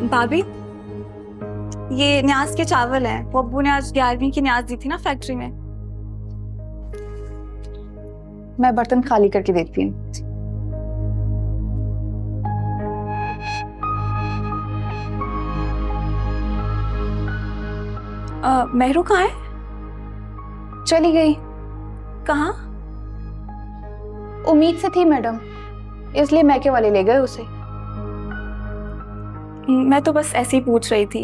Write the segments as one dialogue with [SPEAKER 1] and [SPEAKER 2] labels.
[SPEAKER 1] भाभी, ये न्याज के चावल हैं। वो अब्बू ने आज 11वीं की न्याज दी थी ना फैक्ट्री में।
[SPEAKER 2] मैं बर्तन खाली करके देती हूँ।
[SPEAKER 1] मेहरू कहाँ है?
[SPEAKER 2] चली गई।
[SPEAKER 1] कहाँ?
[SPEAKER 2] उम्मीद से थी मैडम, इसलिए मैके वाले ले गए उसे।
[SPEAKER 1] मैं तो बस ऐसे ही पूछ रही थी।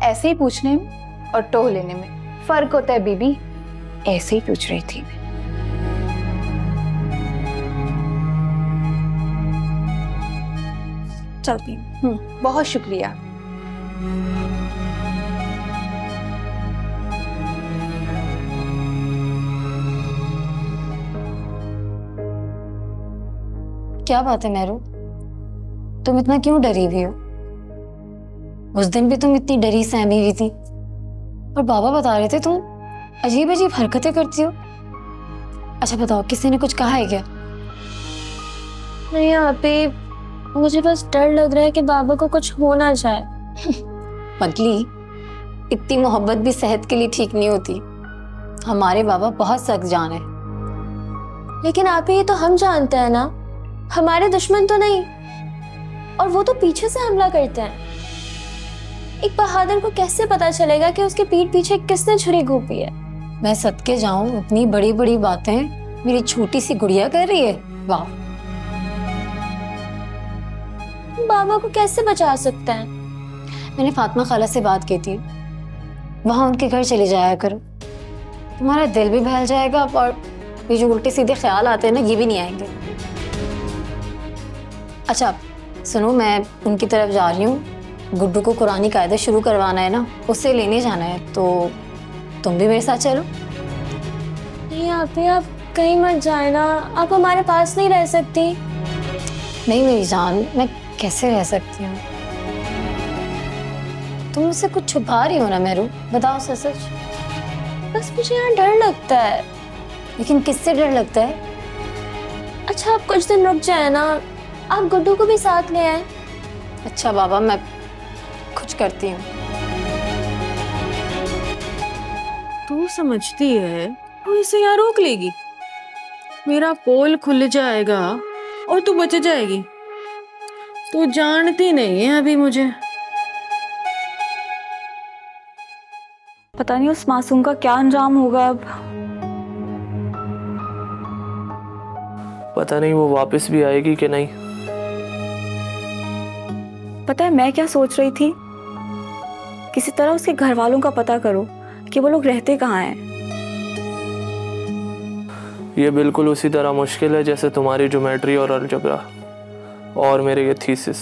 [SPEAKER 2] ऐसे ही पूछने में और टोह लेने में फर्क होता है बीबी। ऐसे ही पूछ रही थी।
[SPEAKER 1] चलती हूँ।
[SPEAKER 2] बहुत शुक्रिया।
[SPEAKER 3] क्या बात है मेहरू, तुम इतना क्यों डरी हुई हो? उस दिन भी तुम इतनी डरी सहमी हुई थी और बाबा बता रहे थे तुम अजीब अजीब हरकतें करती हो। अच्छा बताओ, किसी ने कुछ कहा है क्या?
[SPEAKER 4] नहीं यहाँ पे, मुझे बस डर लग रहा है कि बाबा को कुछ हो ना जाए।
[SPEAKER 3] पगली, इतनी मोहब्बत भी सेहत के लिए ठीक नहीं होती। हमारे बाबा बहुत सख्त जान है।
[SPEAKER 4] लेकिन आप ये तो हम जानते हैं ना, हमारे दुश्मन तो नहीं, और वो तो पीछे से हमला करते हैं। एक बहादुर को कैसे पता चलेगा कि उसके पीठ पीछे किसने छुरी घोंपी है?
[SPEAKER 3] मैं सदके जाऊं, इतनी बड़ी बड़ी बातें मेरी छोटी सी गुड़िया कर रही है। वाह।
[SPEAKER 4] बाबा को कैसे बचा सकते हैं?
[SPEAKER 3] मैंने फातिमा खाला से बात की थी, वहां उनके घर चले जाया करो, तुम्हारा दिल भी बहल जाएगा और ये जो उल्टे सीधे ख्याल आते हैं ना, ये भी नहीं आएंगे। अच्छा सुनो, मैं उनकी तरफ जा रही हूँ। गुड्डू को कुरानी कायदे शुरू करवाना है ना, उससे लेने जाना है, तो तुम भी मेरे साथ चलो।
[SPEAKER 4] नहीं आप कहीं मत जाए ना, आप हमारे पास नहीं रह सकती।
[SPEAKER 3] नहीं मेरी जान, मैं कैसे रह सकती हूँ? तुम मुझसे कुछ छुपा रही हो ना मेहरू, बताओ सच सच।
[SPEAKER 4] बस मुझे यहाँ डर लगता है।
[SPEAKER 3] लेकिन किससे डर लगता है?
[SPEAKER 4] अच्छा आप कुछ दिन रुक जाए ना, आप गुड्डू को भी साथ ले आए।
[SPEAKER 3] अच्छा बाबा, मैं कुछ करती हूँ।
[SPEAKER 5] तू समझती है तू इसे यहाँ रोक लेगी? मेरा पोल खुल जाएगा और तू बच जाएगी। तू जानती नहीं है अभी मुझे।
[SPEAKER 1] पता नहीं उस मासूम का क्या अंजाम होगा अब।
[SPEAKER 6] पता नहीं वो वापस भी आएगी कि नहीं।
[SPEAKER 1] पता है मैं क्या सोच रही थी? किसी तरह उसके घर वालों का पता करो कि वो लोग रहते कहाँ हैं।
[SPEAKER 6] ये बिल्कुल उसी तरह मुश्किल है जैसे तुम्हारी ज्योमेट्री और अलजबरा और मेरे ये थीसिस।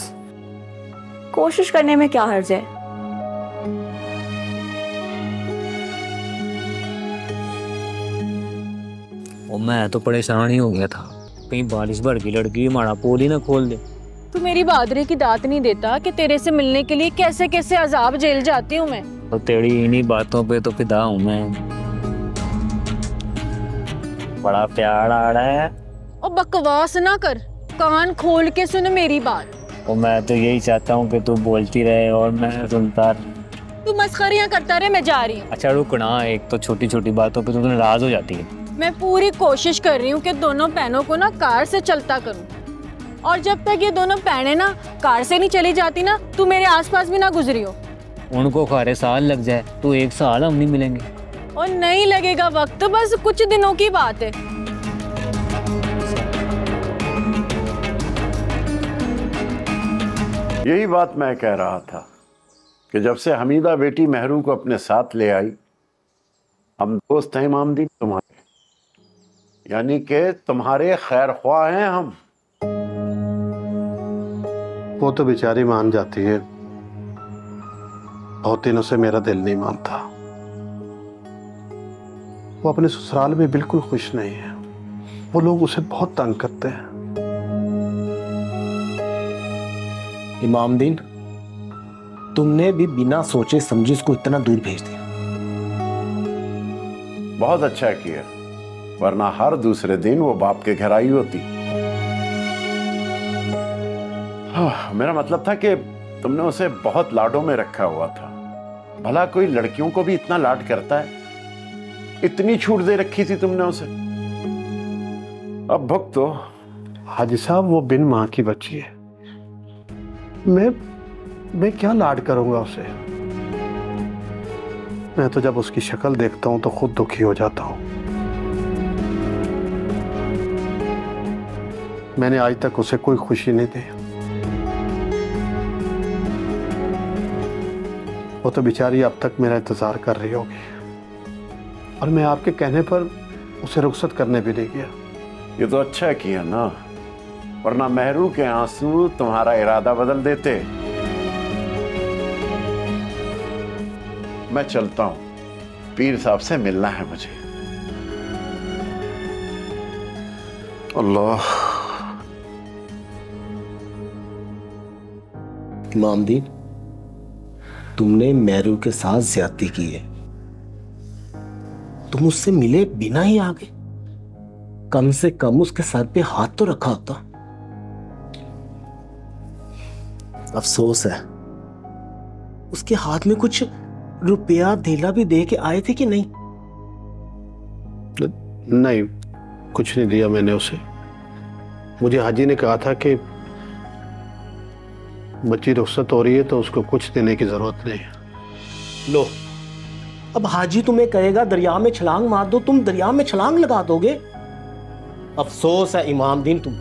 [SPEAKER 1] कोशिश करने में क्या हर्ज है?
[SPEAKER 7] और मैं तो परेशान ही हो गया था, कहीं बारिश भर की लड़की हमारा पोल ही ना खोल दे।
[SPEAKER 5] तू मेरी बहादुरी की दात नहीं देता कि तेरे से मिलने के लिए कैसे कैसे अजाब झेल जाती हूँ मैं।
[SPEAKER 7] तो तेरी इन्हीं बातों पे तो फिदा हूँ मैं। बड़ा प्यार आ रहा है।
[SPEAKER 5] और बकवास ना कर, कान खोल के सुन मेरी बात।
[SPEAKER 7] और मैं तो यही चाहता हूँ कि तू बोलती रहे और मैं सुनता।
[SPEAKER 5] तू मस्खरियाँ करता रहे, मैं जा रही हूँ।
[SPEAKER 7] अच्छा रुक ना, एक तो छोटी छोटी बातों पे तू नाराज हो जाती है।
[SPEAKER 5] मैं पूरी कोशिश कर रही हूँ कि दोनों बहनों को ना कार से चलता करूँ, और जब तक ये दोनों बहनें ना कार से नहीं चली जाती ना, तू मेरे आसपास भी ना गुजरी हो।
[SPEAKER 7] उनको खारे साल लग जाए तो 1 साल हम नहीं मिलेंगे।
[SPEAKER 5] और नहीं लगेगा वक्त, बस कुछ दिनों की बात है।
[SPEAKER 8] यही बात मैं कह रहा था कि जब से हमीदा बेटी मेहरू को अपने साथ ले आई, हम दोस्त हैं इमामदीन तुम्हारे, यानी कि तुम्हारे खैर ख्वाह हैं हम।
[SPEAKER 9] वो तो बेचारी मान जाती है, बहुत दिनों से मेरा दिल नहीं मानता। वो अपने ससुराल में बिल्कुल खुश नहीं है, वो लोग उसे बहुत तंग करते हैं।
[SPEAKER 10] इमामदीन, तुमने भी बिना सोचे समझे उसको इतना दूर भेज दिया।
[SPEAKER 8] बहुत अच्छा किया, वरना हर दूसरे दिन वो बाप के घर आई होती। मेरा मतलब था कि तुमने उसे बहुत लाडों में रखा हुआ था। भला कोई लड़कियों को भी इतना लाड करता है? इतनी छूट दे रखी थी तुमने उसे। अब भुगतो तो।
[SPEAKER 9] हाजी साहब, वो बिन माँ की बच्ची है। मैं क्या लाड करूंगा उसे? मैं तो जब उसकी शक्ल देखता हूं तो खुद दुखी हो जाता हूं। मैंने आज तक उसे कोई खुशी नहीं दी। वो तो बेचारी अब तक मेरा इंतजार कर रही होगी, और मैं आपके कहने पर उसे रुखसत करने भी नहीं गया।
[SPEAKER 8] ये तो अच्छा किया ना, वरना मेहरू के आंसू तुम्हारा इरादा बदल देते। मैं चलता हूं, पीर साहब से मिलना है मुझे।
[SPEAKER 10] अल्लाह। इमामदीन, तुमने मेहरू के साथ ज्यादती की है। तुम उससे मिले बिना ही आ गए। कम से कम उसके सर पे हाथ तो रखा होता। अफसोस है, उसके हाथ में कुछ रुपया धेला भी दे के आए थे कि नहीं?
[SPEAKER 9] नहीं, कुछ नहीं दिया मैंने उसे। मुझे हाजी ने कहा था कि बच्ची रुखसत हो रही है तो उसको कुछ देने की जरूरत नहीं है।
[SPEAKER 10] लो, अब हाजी तुम्हें कहेगा दरिया में छलांग मार दो, तुम दरिया में छलांग लगा दोगे। अफसोस है इमामदीन तुम।